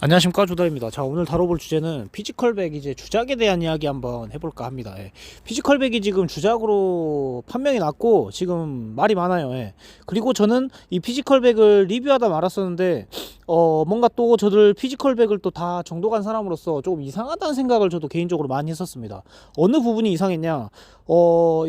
안녕하십니까, 조달입니다. 자, 오늘 다뤄볼 주제는 피지컬백 이제 주작에 대한 이야기 한번 해볼까 합니다. 피지컬백이 지금 주작으로 판명이 났고 지금 말이 많아요. 그리고 저는 이 피지컬백을 리뷰하다 말았었는데 뭔가 또 저들 피지컬백을 또 다 정도 간 사람으로서 조금 이상하다는 생각을 저도 개인적으로 많이 했었습니다. 어느 부분이 이상했냐?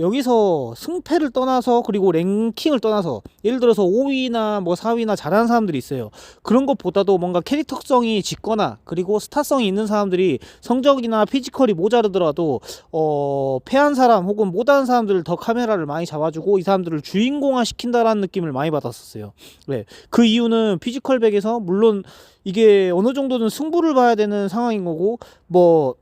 여기서 승패를 떠나서, 그리고 랭킹을 떠나서, 예를 들어서 5위나 뭐 4위나 잘하는 사람들이 있어요. 그런 것보다도 뭔가 캐릭터성이 짙거나 그리고 스타성이 있는 사람들이 성적이나 피지컬이 모자르더라도 패한 사람 혹은 못하는 사람들을 더 카메라를 많이 잡아주고 이 사람들을 주인공화 시킨다라는 느낌을 많이 받았었어요. 네. 그 이유는 피지컬백에서 물론 이게 어느 정도는 승부를 봐야 되는 상황인 거고, 뭐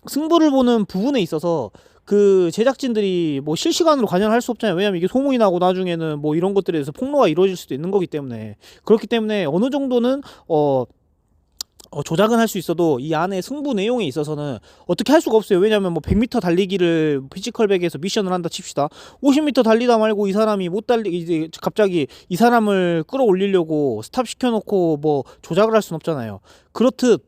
승부를 보는 부분에 있어서 그 제작진들이 뭐 실시간으로 관여할 수 없잖아요. 왜냐면 이게 소문이 나고 나중에는 뭐 이런 것들에 대해서 폭로가 이루어질 수도 있는 거기 때문에, 그렇기 때문에 어느 정도는 조작은 할 수 있어도 이 안에 승부 내용에 있어서는 어떻게 할 수가 없어요. 왜냐면 뭐 100m 달리기를 피지컬백에서 미션을 한다 칩시다. 50m 달리다 말고 이 사람이 못 달리, 이제 갑자기 이 사람을 끌어올리려고 스탑 시켜놓고 뭐 조작을 할 수는 없잖아요. 그렇듯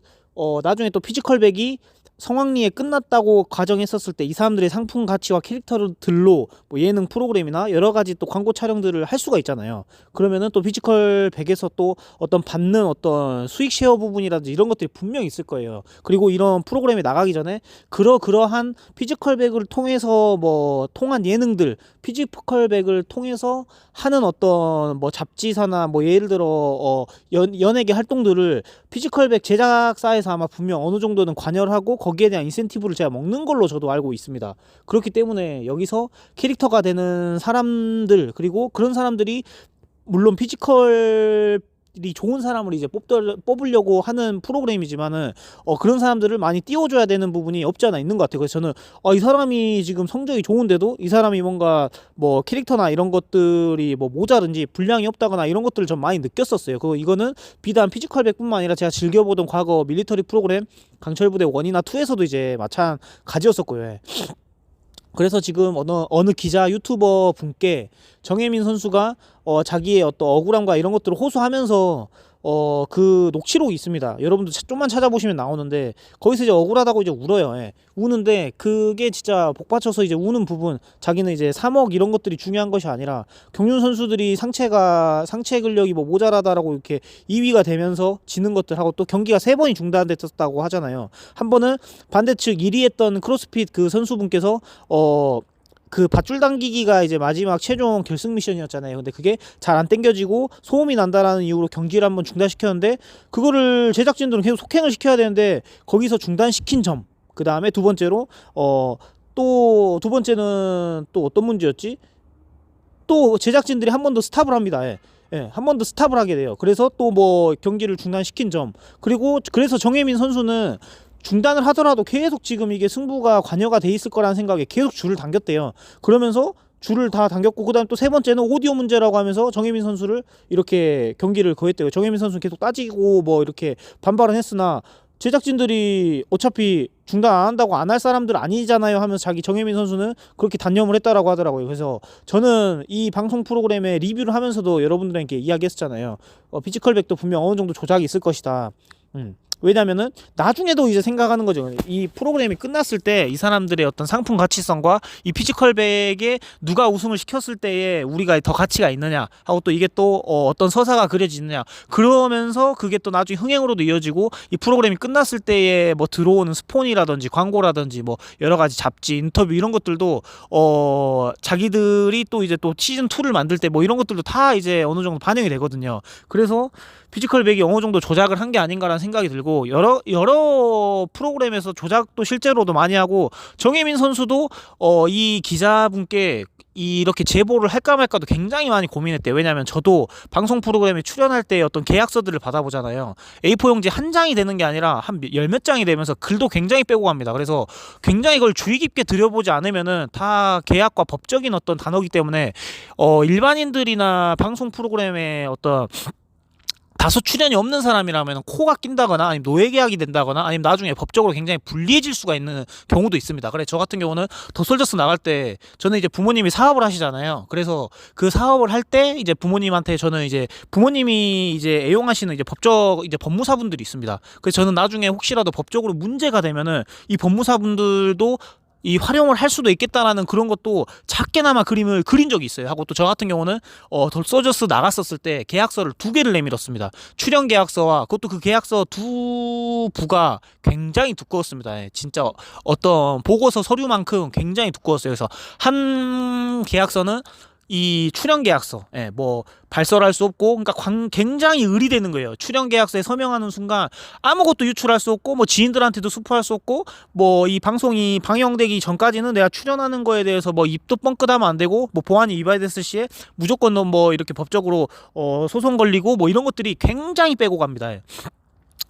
나중에 또 피지컬백이 성황리에 끝났다고 가정했었을 때 이 사람들의 상품 가치와 캐릭터들로 뭐 예능 프로그램이나 여러 가지 또 광고 촬영들을 할 수가 있잖아요. 그러면은 또 피지컬 100에서 또 어떤 받는 어떤 수익 쉐어 부분이라든지 이런 것들이 분명히 있을 거예요. 그리고 이런 프로그램에 나가기 전에 그러한 피지컬 100을 통해서 뭐 통한 예능들, 피지컬 100을 통해서 하는 어떤 뭐 잡지사나 뭐 예를 들어 연예계 활동들을 피지컬 100 제작사에서 아마 분명 어느 정도는 관여를 하고 거기에 대한 인센티브를 제가 먹는 걸로 저도 알고 있습니다. 그렇기 때문에 여기서 캐릭터가 되는 사람들, 그리고 그런 사람들이 물론 피지컬이 좋은 사람을 이제 뽑으려고 하는 프로그램이지만은 그런 사람들을 많이 띄워줘야 되는 부분이 없지 않아 있는 것 같아요. 그래서 저는 이 사람이 지금 성적이 좋은데도 이 사람이 뭔가 뭐 캐릭터나 이런 것들이 뭐 모자른지 분량이 없다거나 이런 것들을 좀 많이 느꼈었어요. 이거는 비단 피지컬 100뿐만 아니라 제가 즐겨보던 과거 밀리터리 프로그램 강철부대 1이나 2에서도 이제 마찬가지였었고요. 그래서 지금 어느 기자 유튜버 분께 정혜민 선수가 자기의 어떤 억울함과 이런 것들을 호소하면서 그 녹취록이 있습니다. 여러분들 좀만 찾아보시면 나오는데 거기서 이제 억울하다고 이제 울어요. 우는데 그게 진짜 복받쳐서 이제 우는 부분, 자기는 이제 3억 이런 것들이 중요한 것이 아니라 경륜 선수들이 상체 근력이 뭐 모자라다라고 이렇게 2위가 되면서 지는 것들하고, 또 경기가 3번이 중단됐었다고 하잖아요. 한 번은 반대측 1위 했던 크로스핏 그 선수분께서 그 밧줄 당기기가 이제 마지막 최종 결승 미션이었잖아요. 근데 그게 잘 안 당겨지고 소음이 난다라는 이유로 경기를 한번 중단시켰는데, 그거를 제작진들은 계속 속행을 시켜야 되는데 거기서 중단시킨 점. 그 다음에 두 번째로 또 두 번째는 또 어떤 문제였지? 또 제작진들이 한 번 더 스탑을 합니다. 한 번 더 스탑을 하게 돼요. 그래서 또 뭐 경기를 중단시킨 점. 그리고 그래서 정혜민 선수는 중단을 하더라도 계속 지금 이게 승부가 관여가 돼 있을 거라는 생각에 계속 줄을 당겼대요. 그러면서 줄을 다 당겼고, 그 다음 또 세 번째는 오디오 문제라고 하면서 정혜민 선수를 이렇게 경기를 거했대요. 정혜민 선수는 계속 따지고 뭐 이렇게 반발은 했으나 제작진들이 어차피 중단 안 한다고 안 할 사람들 아니잖아요 하면서 자기 정혜민 선수는 그렇게 단념을 했다라고 하더라고요. 그래서 저는 이 방송 프로그램에 리뷰를 하면서도 여러분들에게 이야기했었잖아요. 피지컬백도 분명 어느 정도 조작이 있을 것이다. 왜냐면은 나중에도 이제 생각하는 거죠. 이 프로그램이 끝났을 때 이 사람들의 어떤 상품 가치성과 이 피지컬백에 누가 우승을 시켰을 때에 우리가 더 가치가 있느냐 하고, 또 이게 또 어떤 서사가 그려지느냐, 그러면서 그게 또 나중에 흥행으로도 이어지고 이 프로그램이 끝났을 때에 뭐 들어오는 스폰이라든지 광고라든지 뭐 여러 가지 잡지, 인터뷰 이런 것들도 자기들이 또 이제 또 시즌 2를 만들 때 뭐 이런 것들도 다 이제 어느 정도 반영이 되거든요. 그래서 피지컬백이 어느 정도 조작을 한 게 아닌가라는 생각이 들고, 여러 프로그램에서 조작도 실제로도 많이 하고, 정혜민 선수도 이 기자분께 이렇게 제보를 할까 말까도 굉장히 많이 고민했대요. 왜냐하면 저도 방송 프로그램에 출연할 때 어떤 계약서들을 받아보잖아요. A4 용지 한 장이 되는 게 아니라 한 열 몇 장이 되면서 글도 굉장히 빼고 갑니다. 그래서 굉장히 이걸 주의 깊게 들여보지 않으면은 다 계약과 법적인 어떤 단어기 때문에 일반인들이나 방송 프로그램의 어떤 다소 출연이 없는 사람이라면 코가 낀다거나 아니면 노예 계약이 된다거나 아니면 나중에 법적으로 굉장히 불리해질 수가 있는 경우도 있습니다. 그래 저 같은 경우는 더솔저스 나갈 때 저는 이제 부모님이 사업을 하시잖아요. 그래서 그 사업을 할 때 이제 부모님한테 저는 이제 부모님이 이제 애용하시는 이제 법적 이제 법무사분들이 있습니다. 그래서 저는 나중에 혹시라도 법적으로 문제가 되면은 이 법무사분들도 이 활용을 할 수도 있겠다라는 그런 것도 작게나마 그림을 그린 적이 있어요. 하고 또 저 같은 경우는 더솔저스 나갔었을 때 계약서를 2개를 내밀었습니다. 출연 계약서와 그것도 그 계약서 두 부가 굉장히 두꺼웠습니다. 예, 진짜 어떤 보고서 서류만큼 굉장히 두꺼웠어요. 그래서 한 계약서는 이 출연 계약서, 예, 뭐 발설할 수 없고, 그러니까 굉장히 의리되는 거예요. 출연 계약서에 서명하는 순간 아무것도 유출할 수 없고, 뭐 지인들한테도 스포할 수 없고, 뭐 이 방송이 방영되기 전까지는 내가 출연하는 거에 대해서 뭐 입도 뻥끗하면 안 되고, 뭐 보안이 위반됐을 시에 무조건 뭐 이렇게 법적으로 소송 걸리고, 뭐 이런 것들이 굉장히 빼고 갑니다. 예.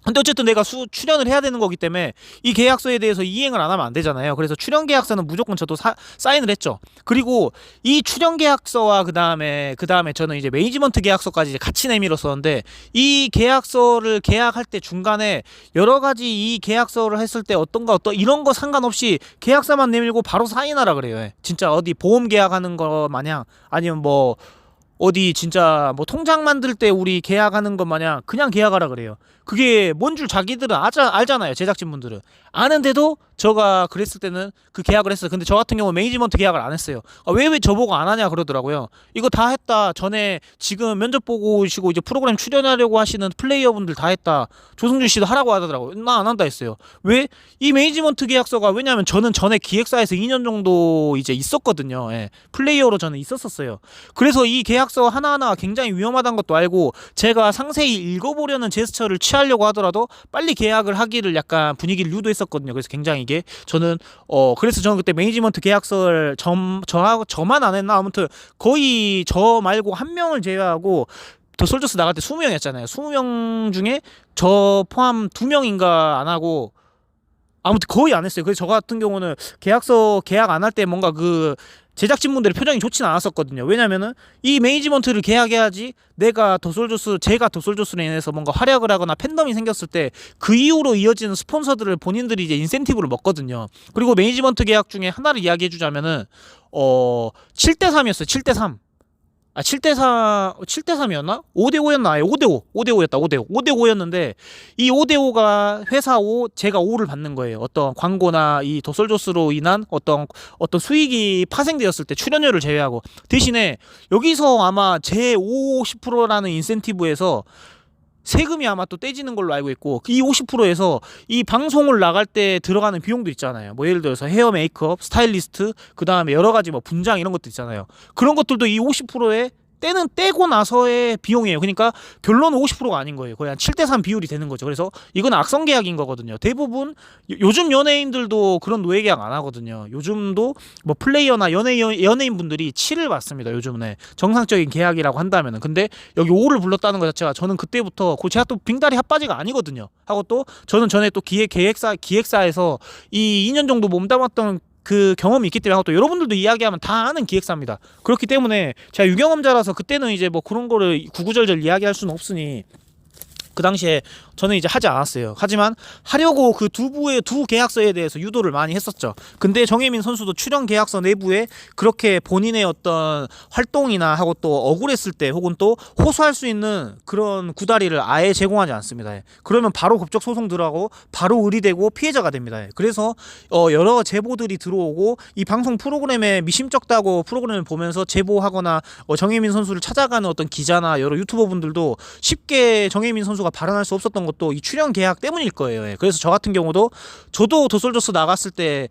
근데 어쨌든 내가 출연을 해야 되는 거기 때문에 이 계약서에 대해서 이행을 안 하면 안 되잖아요. 그래서 출연 계약서는 무조건 저도 사인을 했죠. 그리고 이 출연 계약서와 그다음에 저는 이제 매니지먼트 계약서까지 이제 같이 내밀었었는데 이 계약서를 계약할 때 중간에 여러 가지 이 계약서를 했을 때 어떤 이런 거 상관없이 계약서만 내밀고 바로 사인하라 그래요. 예. 진짜 어디 보험 계약하는 거 마냥 아니면 뭐 어디 진짜 뭐 통장 만들 때 우리 계약하는 것 마냥 그냥 계약하라 그래요. 그게 뭔 줄 자기들은 알잖아요. 제작진분들은 아는데도 저가 그랬을 때는 그 계약을 했어요. 근데 저 같은 경우 매니지먼트 계약을 안 했어요. 왜 저보고 안 하냐 그러더라고요. 이거 다 했다. 전에 지금 면접 보고 오시고 이제 프로그램 출연하려고 하시는 플레이어분들 다 했다. 조승준 씨도 하라고 하더라고요. 나 안 한다 했어요. 왜? 이 매니지먼트 계약서가 왜냐면 저는 전에 기획사에서 2년 정도 이제 있었거든요. 예. 플레이어로 저는 있었어요. 그래서 이 계약서 하나하나가 굉장히 위험하다는 것도 알고 제가 상세히 읽어보려는 제스처를 취하려고 하더라도 빨리 계약을 하기를 약간 분위기를 유도했었거든요. 그래서 굉장히 이게 저는 그래서 저는 그때 매니지먼트 계약서를 저만 안 했나 아무튼 거의 저 말고 한 명을 제외하고 더솔저스 나갈 때 20명이었잖아요. 20명 중에 저 포함 2명인가 안 하고 아무튼 거의 안 했어요. 그래서 저 같은 경우는 계약서 계약 안 할 때 뭔가 그 제작진분들의 표정이 좋진 않았었거든요. 왜냐면은 이 매니지먼트를 계약해야지 제가 더솔저스로 인해서 뭔가 활약을 하거나 팬덤이 생겼을 때 그 이후로 이어지는 스폰서들을 본인들이 이제 인센티브를 먹거든요. 그리고 매니지먼트 계약 중에 하나를 이야기해 주자면은 7대3이었어요. 7대3. 7대3이었나? 5대5였나? 아니, 5대5였다. 5대5였는데, 이 5대5가 회사 5, 제가 5를 받는 거예요. 어떤 광고나 이 더솔저스로 인한 어떤 수익이 파생되었을 때 출연료를 제외하고. 대신에 여기서 아마 제 50%라는 인센티브에서 세금이 아마 또 떼지는 걸로 알고 있고 이 50%에서 이 방송을 나갈 때 들어가는 비용도 있잖아요. 뭐 예를 들어서 헤어 메이크업, 스타일리스트, 그 다음에 여러 가지 뭐 분장 이런 것도 있잖아요. 그런 것들도 이 50%에 떼고 나서의 비용이에요. 그러니까 결론은 50%가 아닌 거예요. 거의 한 7대3 비율이 되는 거죠. 그래서 이건 악성 계약인 거거든요. 대부분 요즘 연예인들도 그런 노예 계약 안 하거든요. 요즘도 뭐 플레이어나 연예인분들이 7을 받습니다. 요즘에 정상적인 계약이라고 한다면은. 근데 여기 5를 불렀다는 것 자체가 저는 그때부터 제가 또 빙다리 핫바지가 아니거든요. 하고 또 저는 전에 또 기획사에서 이 2년 정도 몸담았던 그 경험이 있기 때문에 또 여러분들도 이야기하면 다 아는 기획사입니다. 그렇기 때문에 제가 유경험자라서 그때는 이제 뭐 그런 거를 구구절절 이야기할 수는 없으니 그 당시에 저는 이제 하지 않았어요. 하지만 하려고 그 두 계약서에 대해서 유도를 많이 했었죠. 근데 정혜민 선수도 출연 계약서 내부에 그렇게 본인의 어떤 활동이나 하고 또 억울했을 때 혹은 또 호소할 수 있는 그런 구다리를 아예 제공하지 않습니다. 그러면 바로 법적 소송 들어가고 바로 의리되고 피해자가 됩니다. 그래서 여러 제보들이 들어오고 이 방송 프로그램에 미심쩍다고 프로그램을 보면서 제보하거나 정혜민 선수를 찾아가는 어떤 기자나 여러 유튜버 분들도 쉽게 정혜민 선수가 발언할 수 없었던 것도 이 출연 계약 때문일 거예요. 그래서 저 같은 경우도 저도 더솔저스 나갔을 때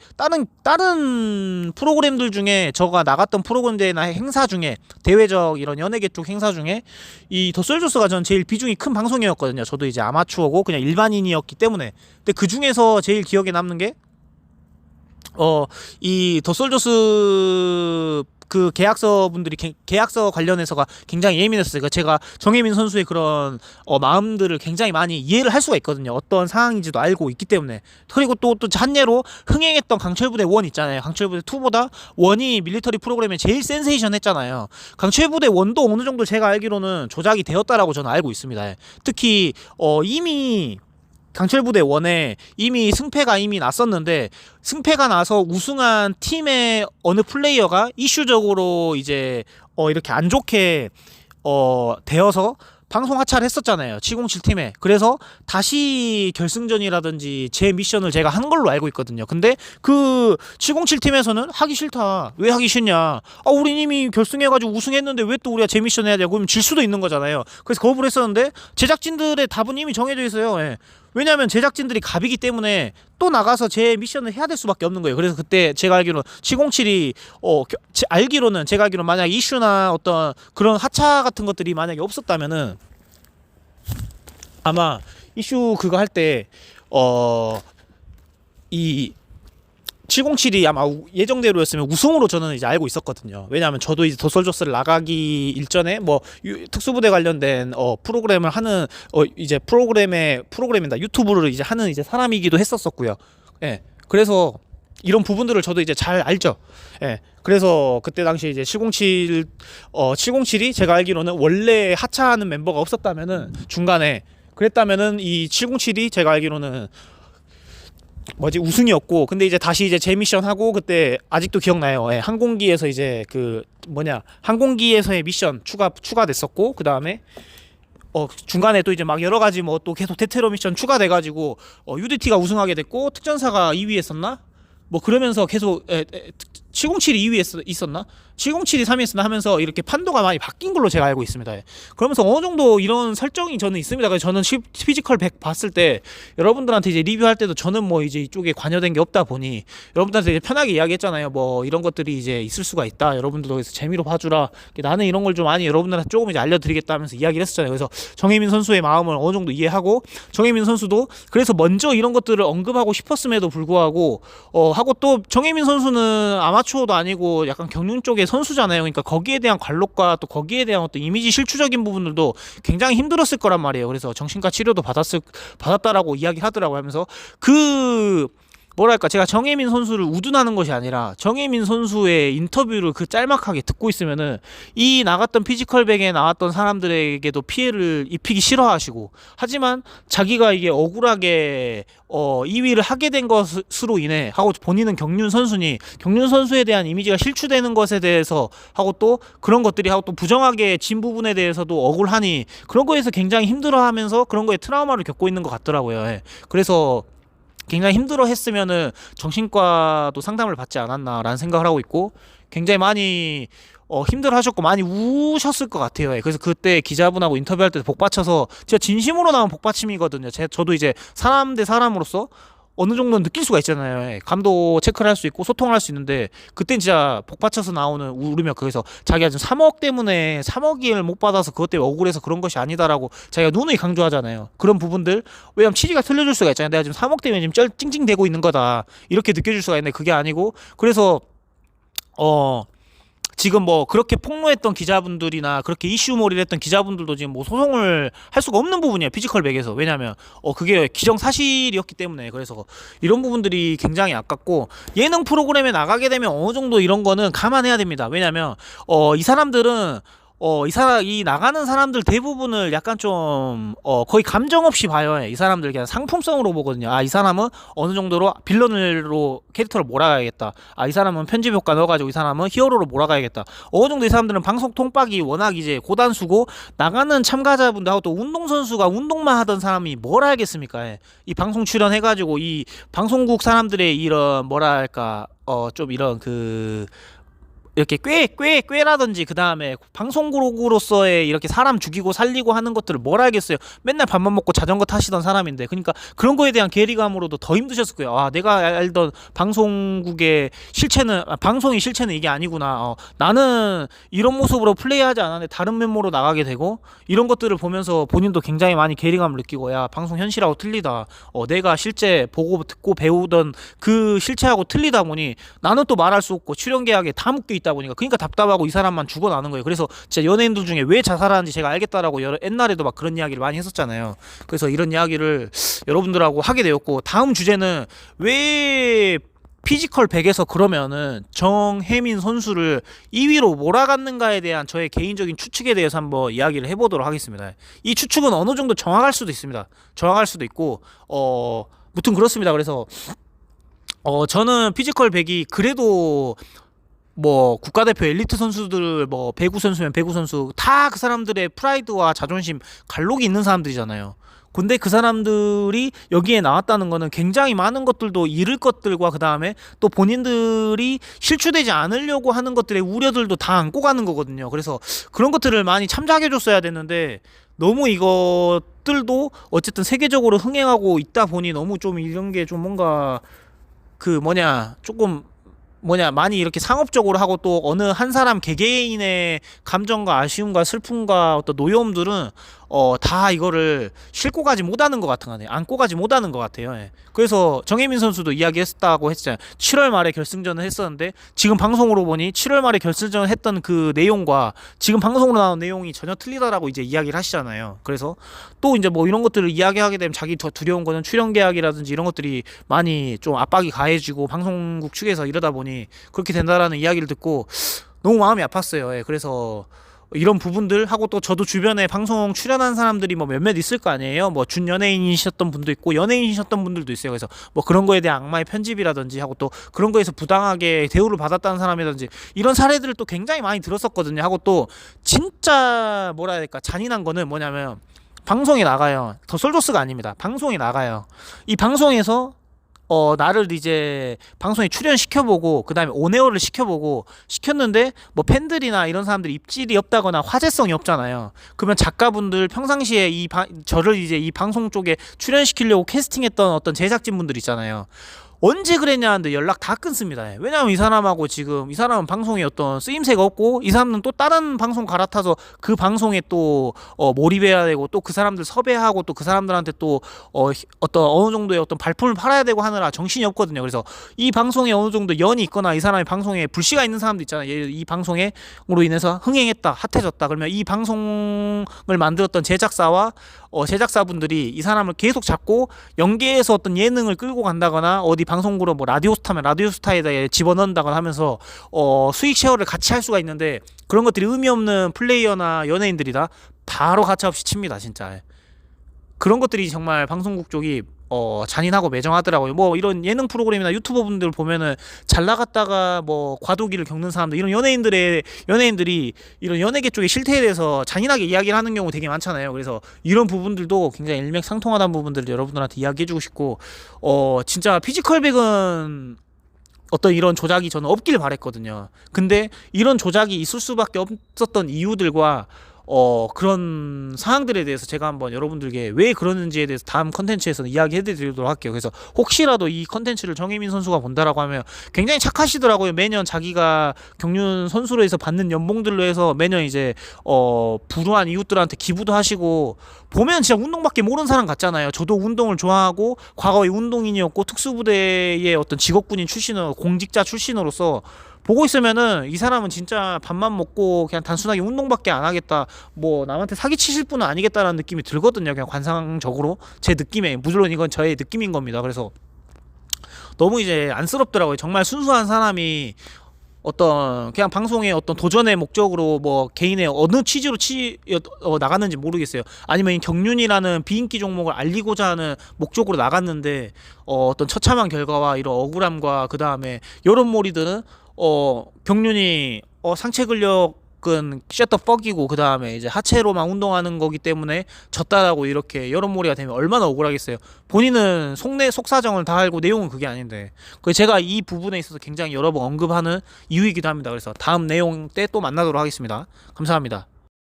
다른 프로그램들 중에 저가 나갔던 프로그램이나 행사 중에 대외적 이런 연예계 쪽 행사 중에 이 더솔저스가 전 제일 비중이 큰 방송이었거든요. 저도 이제 아마추어고 그냥 일반인이었기 때문에. 근데 그 중에서 제일 기억에 남는 게 이 더솔저스 그 계약서 분들이 계약서 관련해서가 굉장히 예민했어요. 그러니까 제가 정혜민 선수의 그런 마음들을 굉장히 많이 이해를 할 수가 있거든요. 어떤 상황인지도 알고 있기 때문에. 그리고 또 한예로 흥행했던 강철부대 1 있잖아요. 강철부대 2보다 1이 밀리터리 프로그램에 제일 센세이션 했잖아요. 강철부대 1도 어느 정도 제가 알기로는 조작이 되었다라고 저는 알고 있습니다. 특히 이미 강철부대 1에 이미 승패가 이미 났었는데, 승패가 나서 우승한 팀의 어느 플레이어가 이슈적으로 이제 이렇게 안 좋게 되어서 방송 하차를 했었잖아요, 707팀에. 그래서 다시 결승전이라든지 제 미션을 제가 한 걸로 알고 있거든요. 근데 그 707팀에서는 하기 싫다. 왜 하기 싫냐? 우리 이미 결승해가지고 우승했는데 왜 또 우리가 제 미션 해야 돼? 그러면 질 수도 있는 거잖아요. 그래서 거부를 했었는데, 제작진들의 답은 이미 정해져 있어요. 예. 왜냐하면 제작진들이 갑이기 때문에 또 나가서 제 미션을 해야 될 수밖에 없는 거예요. 그래서 그때 제가 알기로는 707이 제가 알기로는 만약 이슈나 어떤 그런 하차 같은 것들이 만약에 없었다면은 아마 이슈 그거 할 때 이 707이 아마 예정대로였으면 우승으로 저는 이제 알고 있었거든요. 왜냐하면 저도 이제 더솔저스를 나가기 일전에 뭐 특수부대 관련된 프로그램을 하는 이제 프로그램이다 유튜브를 이제 하는 이제 사람이기도 했었었고요. 예. 그래서 이런 부분들을 저도 이제 잘 알죠. 예. 그래서 그때 당시 이제 707이 제가 알기로는 원래 하차하는 멤버가 없었다면은 중간에 그랬다면은 이 707이 제가 알기로는 우승이었고, 근데 이제 다시 이제 제 미션 하고, 그때 아직도 기억나요. 예, 항공기에서 이제 항공기에서의 미션 추가됐었고, 그 다음에 중간에 또 이제 막 여러 가지 뭐 또 계속 테테로 미션 추가돼가지고 UDT가 우승하게 됐고, 특전사가 2위 했었나? 뭐 그러면서 계속 707이 2위에 있었나? 707이 3위 했었나 하면서 이렇게 판도가 많이 바뀐 걸로 제가 알고 있습니다. 그러면서 어느 정도 이런 설정이 저는 있습니다. 그래서 저는 피지컬 100 봤을 때 여러분들한테 이제 리뷰할 때도 저는 뭐 이제 이쪽에 관여된 게 없다 보니 여러분들한테 이제 편하게 이야기했잖아요. 뭐 이런 것들이 이제 있을 수가 있다. 여러분들도 그래서 재미로 봐주라. 나는 이런 걸 좀 많이 여러분들한테 조금 이제 알려드리겠다 하면서 이야기를 했었잖아요. 그래서 정혜민 선수의 마음을 어느 정도 이해하고, 정혜민 선수도 그래서 먼저 이런 것들을 언급하고 싶었음에도 불구하고 하고, 또 정혜민 선수는 아마추어도 아니고 약간 경륜 쪽의 선수잖아요. 그러니까 거기에 대한 관록과 또 거기에 대한 어떤 이미지 실추적인 부분들도 굉장히 힘들었을 거란 말이에요. 그래서 정신과 치료도 받았다라고 이야기를 하더라고요. 하면서 제가 정혜민 선수를 우둔하는 것이 아니라 정혜민 선수의 인터뷰를 짤막하게 듣고 있으면은 이 나갔던 피지컬백에 나왔던 사람들에게도 피해를 입히기 싫어하시고, 하지만 자기가 이게 억울하게 2위를 하게 된 것으로 인해 하고, 본인은 경륜 선수니 경륜 선수에 대한 이미지가 실추되는 것에 대해서 하고, 또 그런 것들이 하고, 또 부정하게 진 부분에 대해서도 억울하니 그런 거에서 굉장히 힘들어하면서 그런 거에 트라우마를 겪고 있는 것 같더라고요. 그래서 굉장히 힘들어 했으면은 정신과도 상담을 받지 않았나라는 생각을 하고 있고, 굉장히 많이 힘들어 하셨고 많이 우셨을 것 같아요. 그래서 그때 기자분하고 인터뷰할 때 복받쳐서, 진짜 진심으로 나온 복받침이거든요. 저도 이제 사람 대 사람으로서 어느 정도는 느낄 수가 있잖아요. 감도 체크를 할 수 있고 소통을 할 수 있는데, 그땐 진짜 복받쳐서 나오는 울으며, 그래서 자기가 지금 3억 때문에 3억을 못 받아서 그것 때문에 억울해서 그런 것이 아니다라고 자기가 누누이 강조하잖아요. 그런 부분들, 왜냐면 취지가 틀려질 수가 있잖아요. 내가 지금 3억 때문에 지금 찡찡대고 있는 거다 이렇게 느껴질 수가 있는데 그게 아니고, 그래서 지금 뭐 그렇게 폭로했던 기자분들이나 그렇게 이슈몰이를 했던 기자분들도 지금 뭐 소송을 할 수가 없는 부분이에요, 피지컬백에서. 왜냐하면 그게 기정사실이었기 때문에. 그래서 이런 부분들이 굉장히 아깝고, 예능 프로그램에 나가게 되면 어느 정도 이런 거는 감안해야 됩니다. 왜냐하면 이 사람들은 이 나가는 사람들 대부분을 약간 좀 거의 감정 없이 봐요. 이 사람들 그냥 상품성으로 보거든요. 이 사람은 어느 정도로 빌런으로 캐릭터를 몰아가야겠다. 이 사람은 편집 효과 넣어가지고 이 사람은 히어로로 몰아가야겠다. 어느 정도 이 사람들은 방송 통박이 워낙 이제 고단수고, 나가는 참가자분들하고 또 운동선수가 운동만 하던 사람이 뭘 알겠습니까? 이 방송 출연해가지고 이 방송국 사람들의 이런 좀 이런 이렇게 꾀라든지, 그 다음에 방송국으로서의 이렇게 사람 죽이고 살리고 하는 것들을 뭘 알겠어요. 맨날 밥만 먹고 자전거 타시던 사람인데. 그러니까 그런 거에 대한 괴리감으로도 더 힘드셨을 거예요. 내가 알던 방송국의 실체는, 방송의 실체는 이게 아니구나. 나는 이런 모습으로 플레이하지 않았는데 다른 면모로 나가게 되고, 이런 것들을 보면서 본인도 굉장히 많이 괴리감을 느끼고, 방송 현실하고 틀리다. 내가 실제 보고 듣고 배우던 그 실체하고 틀리다 보니 나는 또 말할 수 없고 출연 계약에 다 묶여 있다 있다 보니까 그러니까 답답하고 이 사람만 죽어나는 거예요. 그래서 진짜 연예인들 중에 왜 자살하는지 제가 알겠다라고 옛날에도 막 그런 이야기를 많이 했었잖아요. 그래서 이런 이야기를 여러분들하고 하게 되었고, 다음 주제는 왜 피지컬 100에서 그러면은 정혜민 선수를 2위로 몰아갔는가에 대한 저의 개인적인 추측에 대해서 한번 이야기를 해보도록 하겠습니다. 이 추측은 어느 정도 정확할 수도 있습니다. 정확할 수도 있고, 무튼 그렇습니다. 그래서 저는 피지컬 100이 그래도 뭐 국가대표 엘리트 선수들, 뭐 배구 선수면 배구 선수 다 그 사람들의 프라이드와 자존심 갈록이 있는 사람들이잖아요. 근데 그 사람들이 여기에 나왔다는 거는 굉장히 많은 것들도 잃을 것들과, 그 다음에 또 본인들이 실추되지 않으려고 하는 것들의 우려들도 다 안고 가는 거거든요. 그래서 그런 것들을 많이 참작해 줬어야 됐는데, 너무 이것들도 어쨌든 세계적으로 흥행하고 있다 보니 너무 좀 이런 게 좀 뭔가 조금 많이 이렇게 상업적으로 하고, 또 어느 한 사람 개개인의 감정과 아쉬움과 슬픔과 어떤 노여움들은 다 이거를 싣고 가지 못하는 것 같은 거네요. 안고 가지 못하는 것 같아요. 예. 그래서 정혜민 선수도 이야기했다고 했잖아요. 7월 말에 결승전을 했었는데 지금 방송으로 보니 7월 말에 결승전을 했던 그 내용과 지금 방송으로 나온 내용이 전혀 틀리다라고 이제 이야기를 하시잖아요. 그래서 또 이제 뭐 이런 것들을 이야기하게 되면 자기 더 두려운 거는 출연 계약이라든지 이런 것들이 많이 좀 압박이 가해지고 방송국 측에서 이러다 보니 그렇게 된다라는 이야기를 듣고 너무 마음이 아팠어요. 예. 그래서 이런 부분들 하고, 또 저도 주변에 방송 출연한 사람들이 뭐 몇몇 있을 거 아니에요. 뭐 준연예인이셨던 분도 있고 연예인이셨던 분들도 있어요. 그래서 뭐 그런 거에 대한 악마의 편집이라든지 하고, 또 그런 거에서 부당하게 대우를 받았다는 사람이라든지 이런 사례들을 또 굉장히 많이 들었었거든요. 하고, 또 진짜 뭐라 해야 될까, 잔인한 거는 뭐냐면 방송에 나가요. 더 솔조스가 아닙니다. 방송에 나가요. 이 방송에서 나를 이제 방송에 출연시켜보고, 그 다음에 온에어를 시켰는데, 뭐 팬들이나 이런 사람들이 입질이 없다거나 화제성이 없잖아요. 그러면 작가분들 평상시에 저를 이제 이 방송 쪽에 출연시키려고 캐스팅했던 어떤 제작진분들 있잖아요. 언제 그랬냐 하는데 연락 다 끊습니다. 왜냐하면 이 사람하고 지금 이 사람은 방송에 어떤 쓰임새가 없고, 이 사람은 또 다른 방송 갈아타서 그 방송에 또 몰입해야 되고, 또 그 사람들 섭외하고, 또 그 사람들한테 또 어떤 어느 정도의 어떤 발품을 팔아야 되고 하느라 정신이 없거든요. 그래서 이 방송에 어느 정도 연이 있거나 이 사람이 방송에 불씨가 있는 사람도 있잖아요. 이 방송으로 인해서 흥행했다, 핫해졌다, 그러면 이 방송을 만들었던 제작사와 제작사분들이 이 사람을 계속 잡고 연계해서 어떤 예능을 끌고 간다거나, 어디 방송국으로 뭐 라디오스타면 라디오스타에다 집어넣는다거나 하면서 수익 쉐어를 같이 할 수가 있는데, 그런 것들이 의미 없는 플레이어나 연예인들이다 바로 가차없이 칩니다. 진짜 그런 것들이 정말 방송국 쪽이 잔인하고 매정하더라고요. 뭐 이런 예능 프로그램이나 유튜버 분들 보면은 잘 나갔다가 뭐 과도기를 겪는 사람들, 이런 연예인들이 이런 연예계 쪽의 실태에 대해서 잔인하게 이야기를 하는 경우 되게 많잖아요. 그래서 이런 부분들도 굉장히 일맥상통하다는 부분들을 여러분들한테 이야기해주고 싶고, 진짜 피지컬백은 어떤 이런 조작이 저는 없길 바랬거든요. 근데 이런 조작이 있을 수밖에 없었던 이유들과 그런 사항들에 대해서 제가 한번 여러분들께 왜 그러는지에 대해서 다음 컨텐츠에서는 이야기해 드리도록 할게요. 그래서 혹시라도 이 컨텐츠를 정혜민 선수가 본다라고 하면 굉장히 착하시더라고요. 매년 자기가 경륜 선수로 해서 받는 연봉들로 해서 매년 이제 불우한 이웃들한테 기부도 하시고, 보면 진짜 운동밖에 모르는 사람 같잖아요. 저도 운동을 좋아하고 과거에 운동인이었고 특수부대의 어떤 직업군인 출신으로, 공직자 출신으로서 보고 있으면은 이 사람은 진짜 밥만 먹고 그냥 단순하게 운동밖에 안 하겠다, 뭐 남한테 사기치실 분은 아니겠다라는 느낌이 들거든요. 그냥 관상적으로 제 느낌에, 물론 이건 저의 느낌인 겁니다. 그래서 너무 이제 안쓰럽더라고요. 정말 순수한 사람이 어떤 그냥 방송의 어떤 도전의 목적으로 뭐 개인의 어느 취지로 나갔는지 모르겠어요. 아니면 경륜이라는 비인기 종목을 알리고자 하는 목적으로 나갔는데 어떤 처참한 결과와 이런 억울함과, 그 다음에 이런 몰이들은 경륜이 상체 근력은 셔터 뻑이고, 그 다음에 이제 하체로만 운동하는 거기 때문에 졌다라고 이렇게 여론몰이가 되면 얼마나 억울하겠어요. 본인은 속사정을 다 알고 내용은 그게 아닌데. 제가 이 부분에 있어서 굉장히 여러 번 언급하는 이유이기도 합니다. 그래서 다음 내용 때 또 만나도록 하겠습니다. 감사합니다.